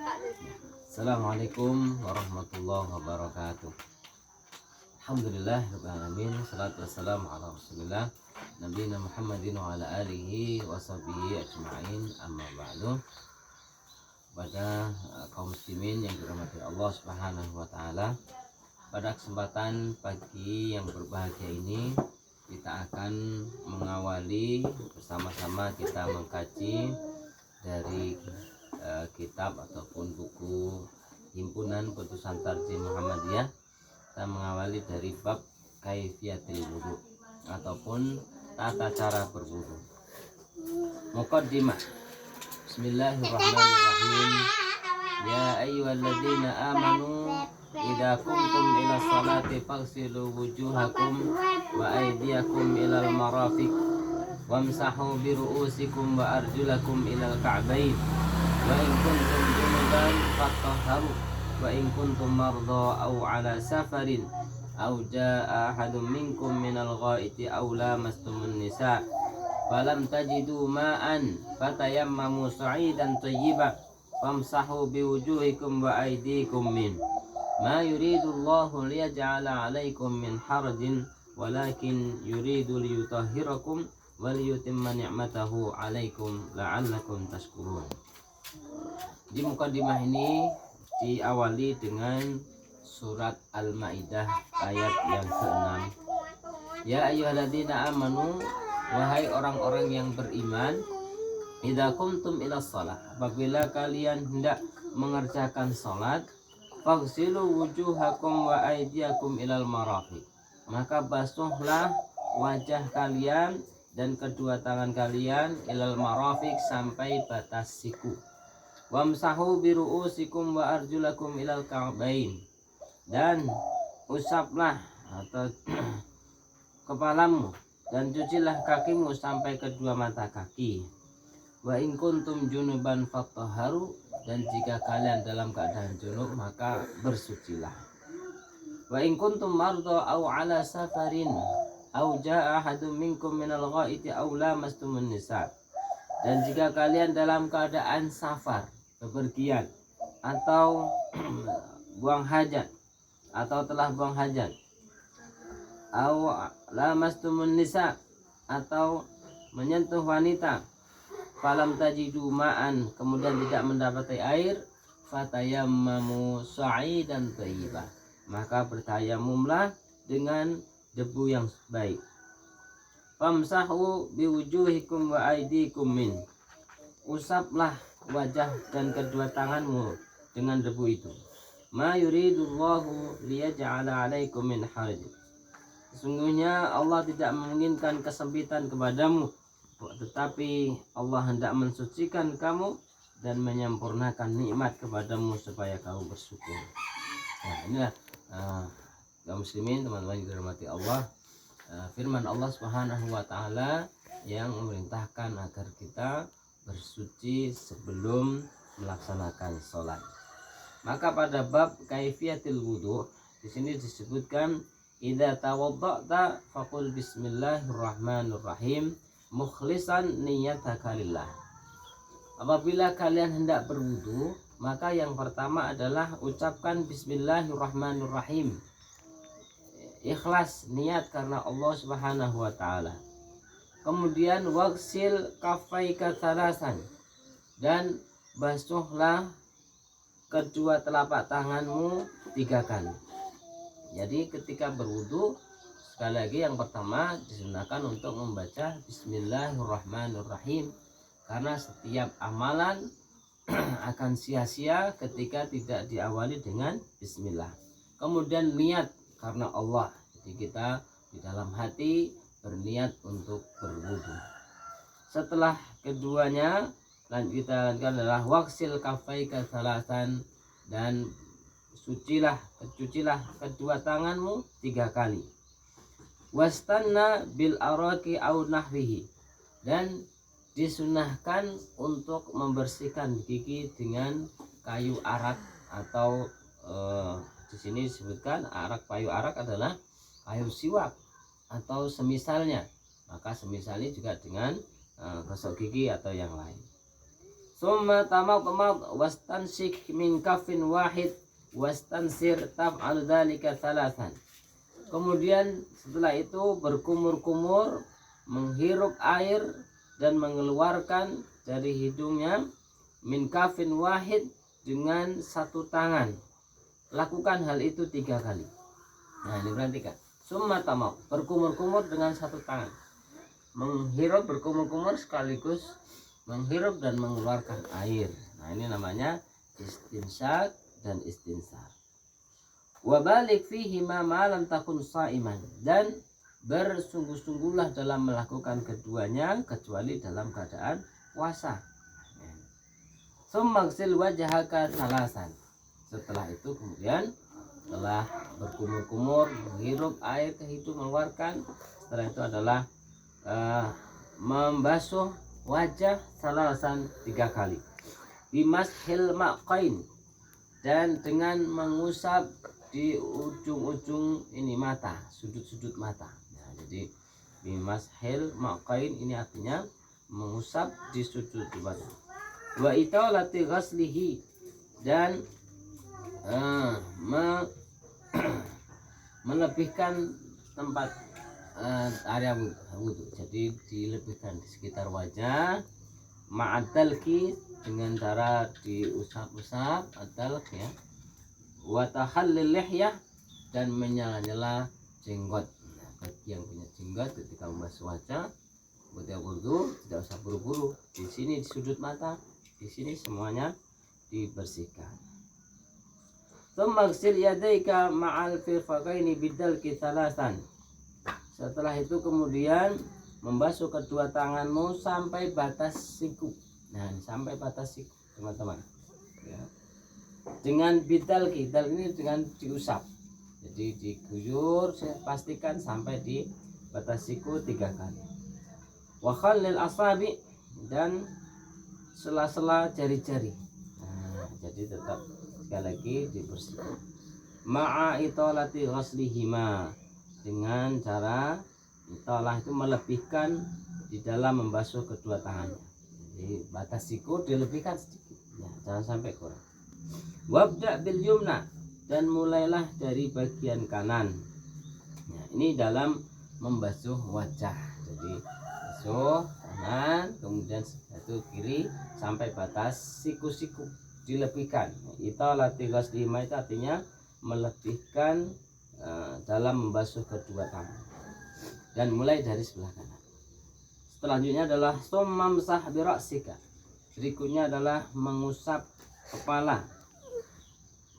Assalamualaikum warahmatullahi wabarakatuh. Alhamdulillah rabbil alamin, salatu wassalamu ala Rasulillah nabiyina Muhammadin wa ala alihi wa sahbihi ajma'in, amma ba'du. Pada kaum muslimin yang dirahmati Allah Subhanahu wa taala, pada kesempatan pagi yang berbahagia ini kita akan mengawali bersama-sama kita mengkaji dari kitab ataupun buku himpunan Putusan Tarjih Muhammadiyah. Kita mengawali dari bab kaifiyatil wudu ataupun tata cara berwudu. Muqaddimah. Bismillahirrahmanirrahim. Ya ayyuhalladzina amanu idza qumtum ila sholati faghsilu wujuhakum wa aydiyakum ilal marafiq wamsahu bi ru'usikum wa arjulakum ilal ka'bayn wa in kuntum junuban fatahharu wa in kuntum marda aw ala safarin aw jaa ahadun minkum minal ghaiti aw lamastumun nisa falam tajidu ma'an fatayammamu sa'idan thayyiban famsahu biwujuhikum wa aydikum min ma yuridullahu liyaj'ala 'alaikum min harajin walakin yuridu liyutahhirakum wa liyutimma ni'matahu 'alaikum la'allakum tashkurun. Di mukadimah ini diawali dengan surat Al-Maidah ayat yang ke-6. Ya ayyuhalladzina amanu, wahai orang-orang yang beriman, idza qumtum ila shalah, apabila kalian hendak mengerjakan salat, faghsilu wujuhakum wa aydiyakum ilal marafiq, maka basuhlah wajah kalian dan kedua tangan kalian ilal marafiq sampai batas siku. Wamsahu bi ru'usikum wa arjulakum ilal ka'bain, dan usaplah atau kepalamu dan cucilah kakimu sampai kedua mata kaki. Wa in kuntum junuban fatahharu, dan jika kalian dalam keadaan junub maka bersucilah. Wa in kuntum marda aw ala safarin aw jaa ahadun minkum minal ghaiti aw lamastumun nisa, dan jika kalian dalam keadaan safar, bepergian, atau buang hajat, atau telah buang hajat, aw lamastumun nisa, atau menyentuh wanita, falam tajidu ma'an, kemudian tidak mendapati air, fatayammamu sa'idan thayyiban, maka bertayamumlah dengan debu yang baik. Famsahu biwujuhikum wa aydikum min, usaplah wajah dan kedua tanganmu dengan debu itu. Ma yuridullahu liyaj'ala 'alaikum min haraj, sesungguhnya Allah tidak menginginkan kesempitan kepadamu, tetapi Allah hendak mensucikan kamu dan menyempurnakan nikmat kepadamu supaya kamu bersyukur. Nah, inilah kaum muslimin, teman-teman yang dirahmati Allah, firman Allah Subhanahu wa taala yang memerintahkan agar kita bersuci sebelum melaksanakan sholat. Maka pada bab kaifiyatil wudu di sini disebutkan idza tawadda'ta faqul bismillahirrahmanirrahim mukhlishan niyyataka lillah. Apabila kalian hendak berwudu, maka yang pertama adalah ucapkan bismillahirrahmanirrahim, ikhlas niat karena Allah Subhanahu wa taala. Kemudian wagsil kafaika thalasan, dan basuhlah kedua telapak tanganmu 3 kali. Jadi ketika berwudu, sekali lagi yang pertama disunahkan untuk membaca bismillahirrahmanirrahim, karena setiap amalan akan sia-sia ketika tidak diawali dengan bismillah. Kemudian niat karena Allah, jadi kita di dalam hati berniat untuk berwudu. Setelah keduanya kita lanjutkan adalah waksil kafaika salasan, dan cucilah kedua tanganmu 3 kali. Wastanna bil araqi au nahwihi, dan disunahkan untuk membersihkan gigi dengan kayu arak atau di sini disebutkan kayu arak adalah kayu siwak atau semisalnya, maka semisalnya juga dengan gosok gigi atau yang lain. Summa tamadmad wastansik min kafin wahid wastansir taf'al dzalika thalathan. Kemudian setelah itu berkumur-kumur, menghirup air dan mengeluarkan dari hidungnya min kafin wahid dengan satu tangan. Lakukan hal itu 3 kali. Nah, ini perhatikan. Summa tamam, berkumur-kumur dengan satu tangan. Menghirup, berkumur-kumur sekaligus menghirup dan mengeluarkan air. Nah, ini namanya istinsyak dan istinsar. Wabalik fihi ma lam takun sa'iman, dan bersungguh-sungguhlah dalam melakukan keduanya kecuali dalam keadaan puasa. Summagsil wajhaka salasan. Setelah itu kemudian setelah berkumur-kumur menghirup air ke hidung mengeluarkan, setelah itu adalah membasuh wajah salasan 3 kali. Bimashil maqain, dan dengan mengusap di ujung-ujung ini mata, sudut-sudut mata. Nah, jadi bimashil maqain ini artinya mengusap di sudut mata. Wa italati ghaslihi, dan melebihkan tempat area wudhu. Jadi dilebihkan di sekitar wajah, ma'adalki, dengan cara diusap-usap, adalk ya, wa tahallil lihyah, dan menyala-nyala jenggot. Nah, bagi yang punya jenggot ketika membasuh wajah ketika wudhu tidak usah buru-buru. Di sini di sudut mata, di sini semuanya dibersihkan. Tsummaghsil yadayka ma'al firfaqaini bidalki thalathan. Setelah itu kemudian membasuh kedua tanganmu sampai batas siku. Nah, sampai batas siku, teman-teman. Ya. Dengan bidalki, dal ini dengan diusap. Jadi diguyur, saya pastikan sampai di batas siku 3 kali. Wa khallil asabi, dan sela-sela jari-jari. Nah, jadi tetap sekali lagi dibersihkan. Ma'a italati ghaslihima, dengan cara italah itu melebihkan di dalam membasuh kedua tangannya. Jadi batas siku dilebihkan sedikit, ya, jangan sampai kurang. Wabda bil yumna, dan mulailah dari bagian kanan. Nah, ini dalam membasuh wajah. Jadi basuh kanan, kemudian satu kiri sampai batas siku-siku dilebihkan. Italati ghaslihima itu artinya melebihkan dalam membasuh kedua tangan, dan mulai dari sebelah kanan. Selanjutnya adalah summamsah birasika. Berikutnya adalah mengusap kepala.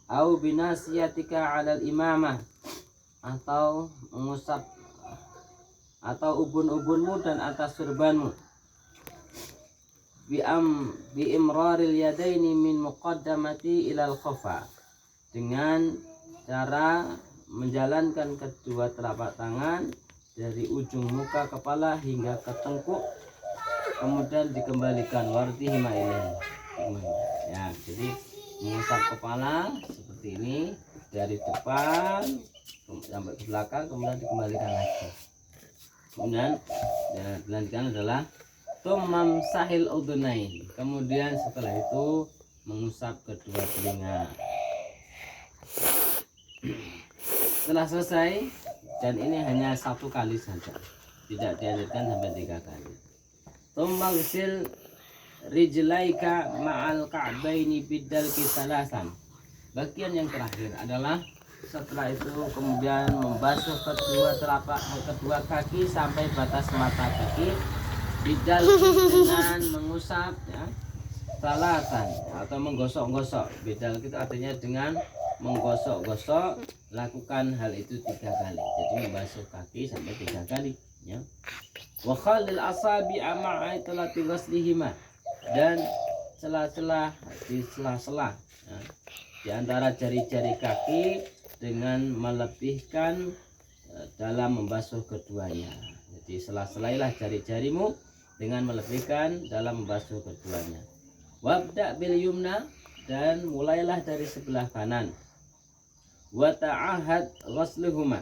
Au binasiyatika 'alal imamah, atau mengusap atau ubun-ubunmu dan atas surbanmu. Bi imraril yadaini min muqaddamati ilal khafa, dengan cara menjalankan kedua telapak tangan dari ujung muka kepala hingga ke tengkuk, kemudian dikembalikan wartihima ilaih. Ya, jadi mengusap kepala seperti ini dari depan sampai ke belakang, kemudian dikembalikan lagi. Kemudian dilanjutkan adalah tumam sahil udunain, kemudian setelah itu mengusap kedua telinga. Setelah selesai, dan ini hanya 1 kali saja, tidak dianjurkan sampai 3 kali. Tummaghsil rijlaika ma'al ka'baini bidalki salasan. Bagian yang terakhir adalah setelah itu kemudian membasuh kedua kaki sampai batas mata kaki bidalki, dengan mengusap ya, salasan atau menggosok-gosok. Bidalki itu artinya dengan menggosok-gosok. Lakukan hal itu 3 kali. Jadi membasuh kaki sampai 3 kali ya. Wa khallil asabi ma'a itlati ghaslihima, dan sela-sela di sela-sela ya, di antara jari-jari kaki dengan melebihkan dalam membasuh keduanya. Jadi sela-selailah jari-jarimu dengan melebihkan dalam membasuh keduanya. Wabda bil yumna, dan mulailah dari sebelah kanan. Wa ta'ahad ghasluhuma,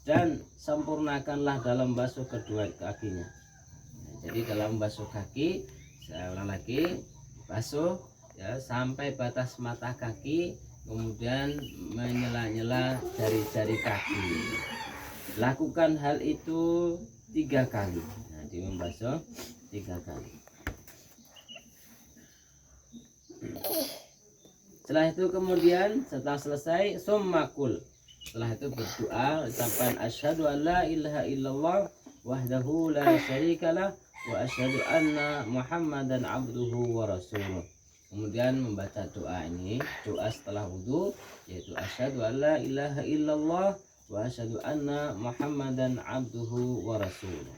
dan sempurnakanlah dalam basuh kedua kakinya. Jadi dalam basuh kaki, saya ulang lagi, basuh ya sampai batas mata kaki, kemudian menyela-nyela jari-jari kaki. Lakukan hal itu 3 kali. Nah, di membasuh 3 kali. Setelah itu kemudian setelah selesai summakul. Setelah itu berdoa ucapan asyhadu an la ilaha illallah wahdahu la syarikalah wa asyhadu anna Muhammadan abduhu wa rasuluh. Kemudian membaca doa ini, doa setelah wudu, yaitu asyhadu an la ilaha illallah wa asyhadu anna Muhammadan abduhu wa rasuluh.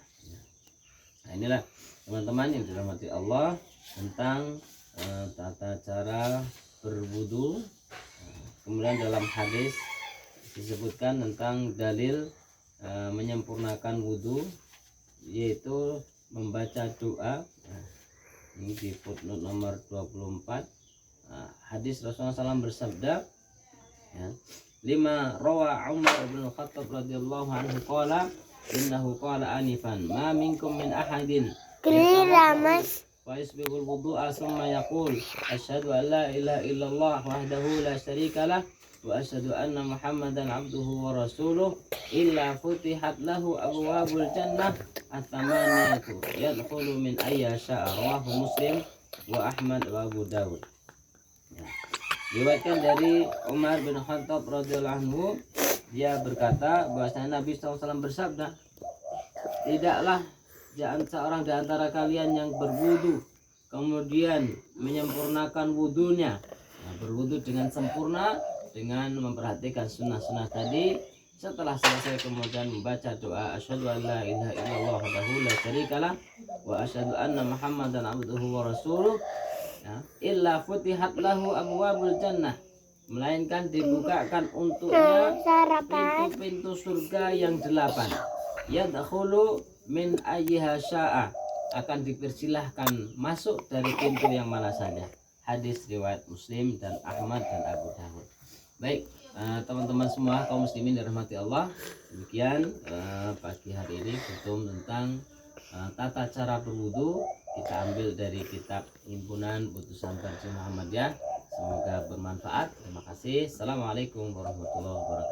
Nah, inilah teman-teman yang dirahmati Allah tentang tata cara berwudu. Kemudian dalam hadis disebutkan tentang dalil menyempurnakan wudu, yaitu membaca doa. Ini di footnote nomor 24. Hadis Rasulullah SAW bersabda, ya, 5 rawa Umar bin Khattab radhiyallahu anhu qala innahu qala anifan ma minkum min ahadin wa yasbighul wudu'a thumma yaqul asyhadu an la ilaha illallah wahdahu la syarikalah wa asyhadu anna Muhammadan abduhu wa rasuluh illa futihat lahu abwabul jannah at-tamaniyatu yadkhulu min ayya sya'a. Rawahu Muslim wa Ahmad wa Abu Dawud. Ya. Diriwayatkan dari Umar bin Khattab radhiyallahu anhu, dia berkata bahwasanya Nabi SAW bersabda, tidaklah seorang di antara kalian yang berwudu kemudian menyempurnakan wudunya, berwudu dengan sempurna dengan memperhatikan sunnah-sunnah tadi. Setelah selesai kemudian membaca doa asyhadu an la ilaha illallah wahdahu la syarikalah wa asyhadu anna Muhammadan abduhu wa rasuluh, ya, illa futihat lahu abwabul jannah, melainkan dibukakan untuknya pintu-pintu surga yang 8. Yadkhulu min ayyiha sya'a, akan dipersilahkan masuk dari pintu yang mana saja. Hadis riwayat Muslim dan Ahmad dan Abu Dawud. Baik, teman-teman semua kaum muslimin dirahmati Allah, demikian pagi hari ini hukum tentang tata cara berwudu kita ambil dari kitab Himpunan Putusan Tarjih Muhammadiyah. Semoga bermanfaat. Terima kasih. Assalamualaikum warahmatullahi wabarakatuh.